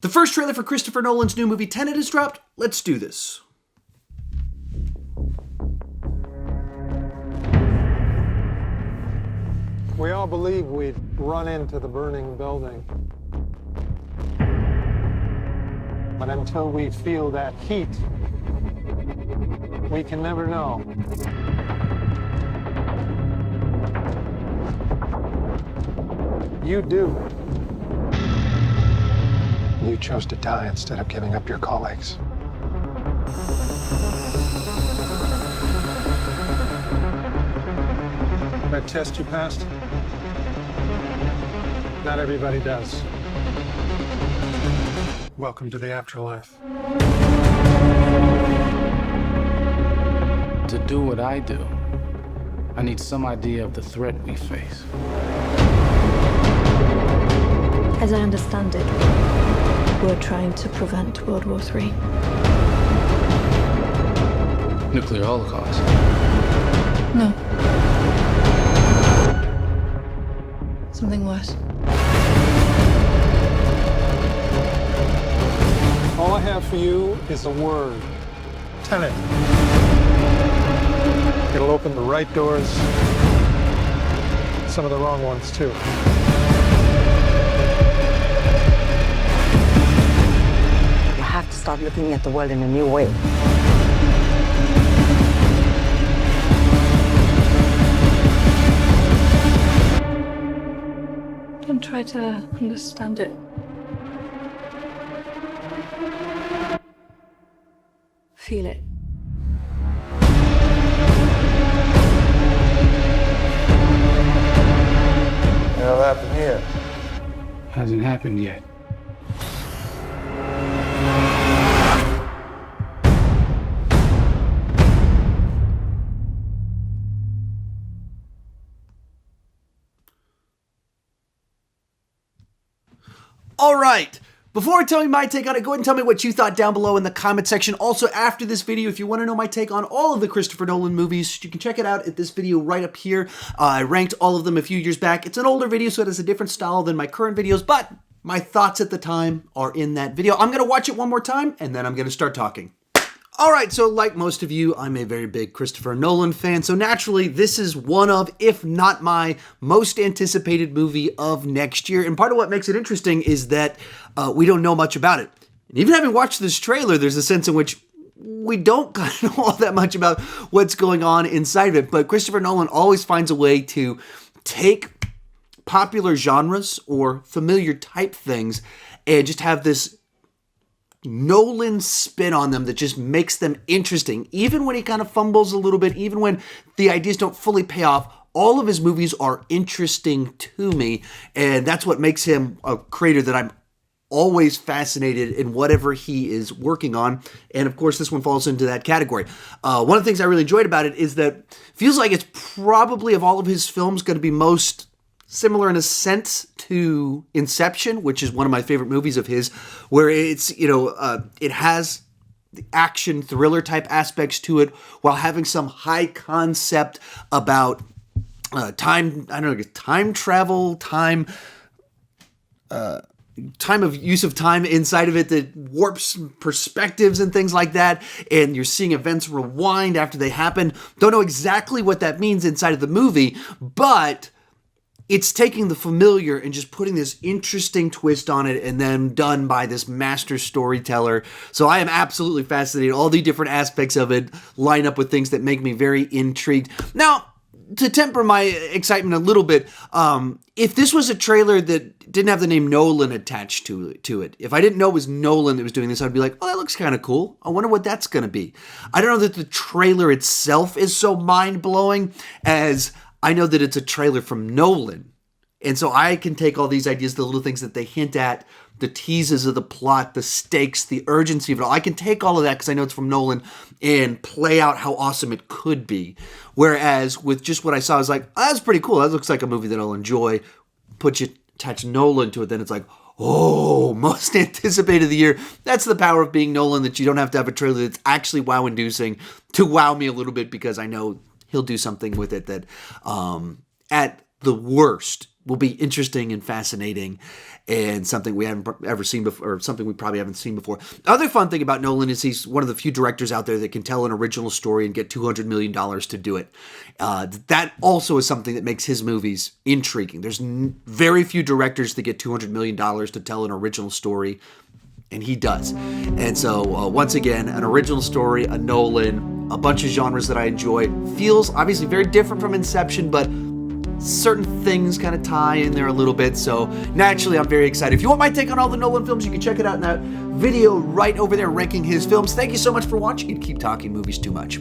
The first trailer for Christopher Nolan's new movie Tenet is dropped. Let's do this. We all believe we'd run into the burning building. But until we feel that heat, we can never know. You do. You chose to die instead of giving up your colleagues. That test you passed? Not everybody does. Welcome to the afterlife. To do what I do, I need some idea of the threat we face. As I understand it, we're trying to prevent World War III. Nuclear holocaust. No. Something worse. All I have for you is a word. Tenet. It'll open the right doors, some of the wrong ones too. You have to start looking at the world in a new way. Don't try to understand it. Feel it. What'll happen here? Hasn't happened yet. All right. Before I tell you my take on it, go ahead and tell me what you thought down below in the comment section. Also, after this video, if you want to know my take on all of the Christopher Nolan movies, you can check it out at this video right up here. I ranked all of them a few years back. It's an older video, so it has a different style than my current videos, but my thoughts at the time are in that video. I'm going to watch it one more time, and then I'm going to start talking. All right, so like most of you, I'm a very big Christopher Nolan fan, so naturally, this is one of, if not my most anticipated movie of next year. And part of what makes it interesting is that we don't know much about it. And even having watched this trailer, there's a sense in which we don't kind of know all that much about what's going on inside of it. But Christopher Nolan always finds a way to take popular genres or familiar type things and just have this Nolan spin on them that just makes them interesting. Even when he kind of fumbles a little bit, even when the ideas don't fully pay off, all of his movies are interesting to me. And that's what makes him a creator that I'm always fascinated in whatever he is working on. And of course, this one falls into that category. One of the things I really enjoyed about it is that it feels like it's probably of all of his films going to be most similar in a sense to Inception, which is one of my favorite movies of his, where it's, it has the action thriller type aspects to it while having some high concept about time travel, time of use of time inside of it that warps perspectives and things like that. And you're seeing events rewind after they happen. Don't know exactly what that means inside of the movie, but it's taking the familiar and just putting this interesting twist on it and then done by this master storyteller. So I am absolutely fascinated. All the different aspects of it line up with things that make me very intrigued. Now, to temper my excitement a little bit, if this was a trailer that didn't have the name Nolan attached to it, if I didn't know it was Nolan that was doing this, I'd be like, oh, that looks kind of cool. I wonder what that's going to be. I don't know that the trailer itself is so mind-blowing as I know that it's a trailer from Nolan. And so I can take all these ideas, the little things that they hint at, the teases of the plot, the stakes, the urgency of it all. I can take all of that because I know it's from Nolan and play out how awesome it could be. Whereas with just what I saw, I was like, oh, that's pretty cool. That looks like a movie that I'll enjoy. Attach Nolan to it, then it's like, oh, most anticipated of the year. That's the power of being Nolan, that you don't have to have a trailer that's actually wow-inducing to wow me a little bit because I know he'll do something with it that at the worst will be interesting and fascinating, and something we haven't ever seen before, or something we probably haven't seen before. Other fun thing about Nolan is he's one of the few directors out there that can tell an original story and get $200 million to do it. That also is something that makes his movies intriguing. There's very few directors that get $200 million to tell an original story, and he does. And so, once again, an original story, a Nolan, a bunch of genres that I enjoy. Feels obviously very different from Inception, but certain things kind of tie in there a little bit. So naturally, I'm very excited. If you want my take on all the Nolan films, you can check it out in that video right over there ranking his films. Thank you so much for watching, and keep talking movies too much.